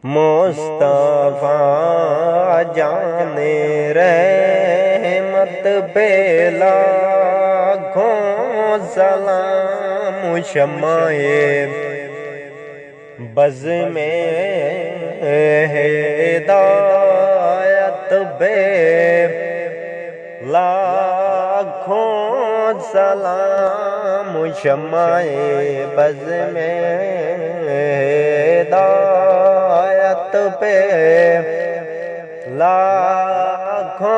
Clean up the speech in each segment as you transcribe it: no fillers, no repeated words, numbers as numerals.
مصطفیٰ جان رحمت پہ لاکھوں سلام شمع بز میں ہدایت پہ لاکھوں سلام شمع بز میں ہدایت پہ لاکھوں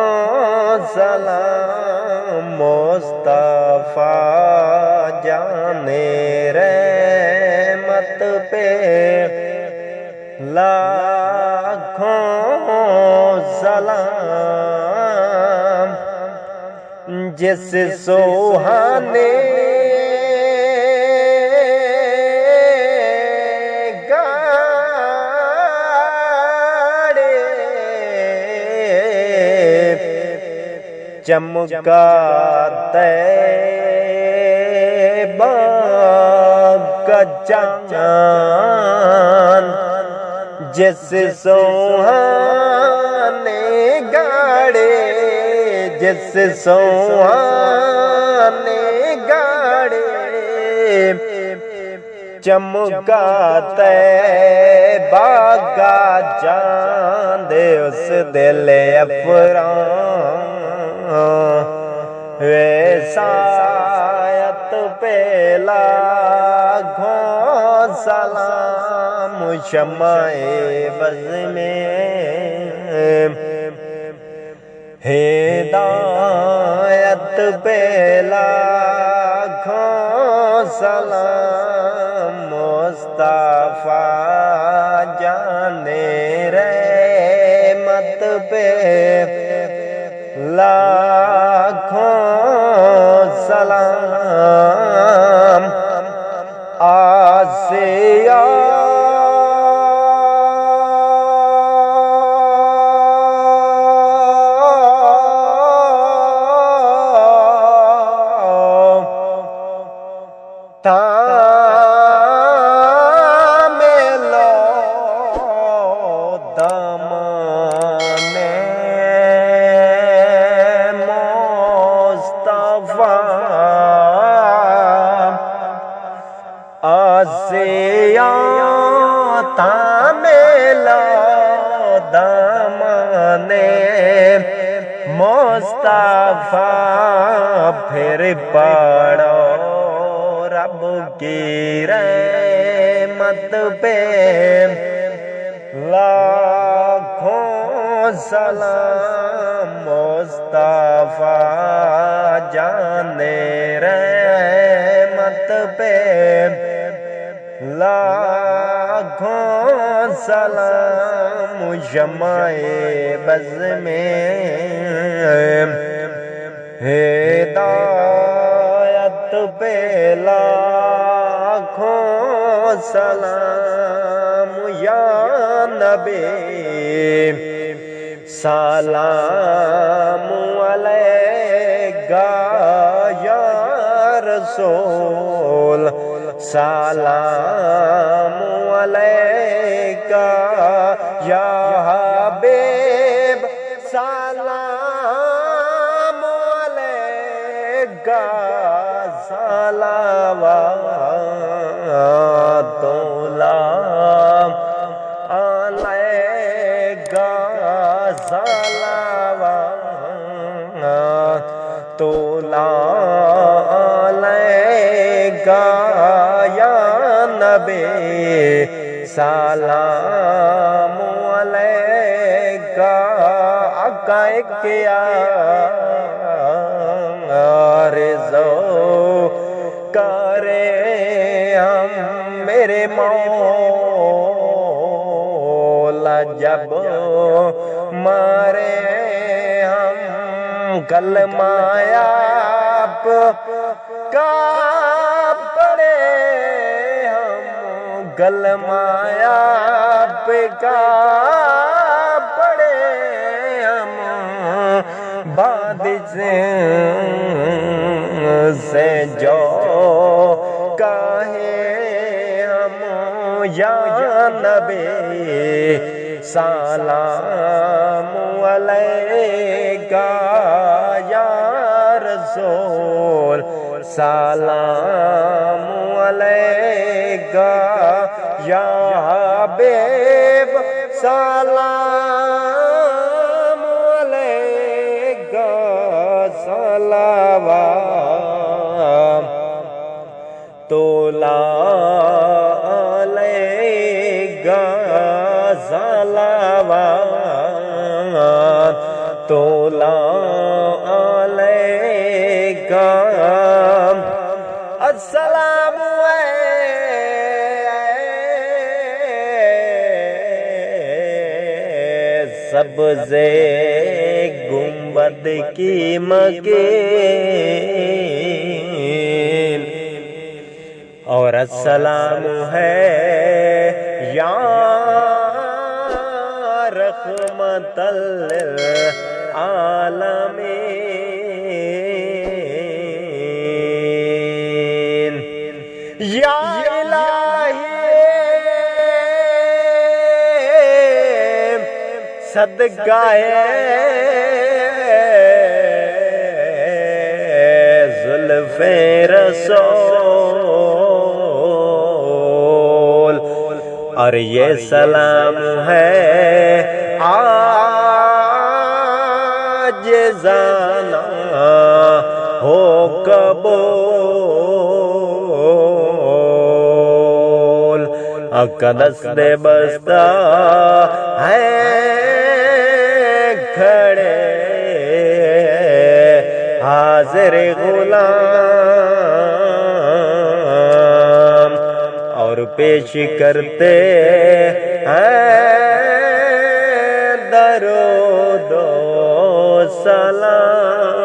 سلام مصطفیٰ جان رحمت پہ لاکھوں سلام جس سوہانے چمکا طیبہ کا چاند جس سوہانے گاڑے جس سوہانے گاڑے چمکا طیبہ کا چاند اس دل افران ویسایت پہ لاکھوں سلام شمع بز میں ہدایت پہ لاکھوں سلام مصطفیٰ جان رحمت پہ لاکھوں سلام آسیہ مصطفیٰ پھر پڑھو رب کی رحمت پہ لاکھوں سلام مصطفیٰ جان رحمت پہ لاکھوں سلام شمع بز میں ہدایت پہ لاکھوں سلام یا نبی سلام علیکہ یا رسول سلام علیکہ یا حبیب سلام علیکہ صلوات اللہ علیکہ صلوات اللہ علیکہ یا نبی سلام علیکہ آقا کیا آرزو کرے ہم میرے مولا جب مارے ہم کلمہ آپ کا پڑھے ہم کلمہ آپ کا پڑھے ہم بعد سے جو کہے ہم یا نبی سلام علیکہ یا رسول سلام علیکہ یا حبیب سلام علیکہ صلوات تولا علیکہ صلوات تولا علیکہ السلام سبز گنبد کی مکین اور السلام ہے یا رحمت للعالمین یا صدقہ زلف رسول اور یہ سلام ہے عاجزانہ ہو قبول دست بستہ ہے کھڑے حاضر غلام اور پیش کرتے ہیں درود و سلام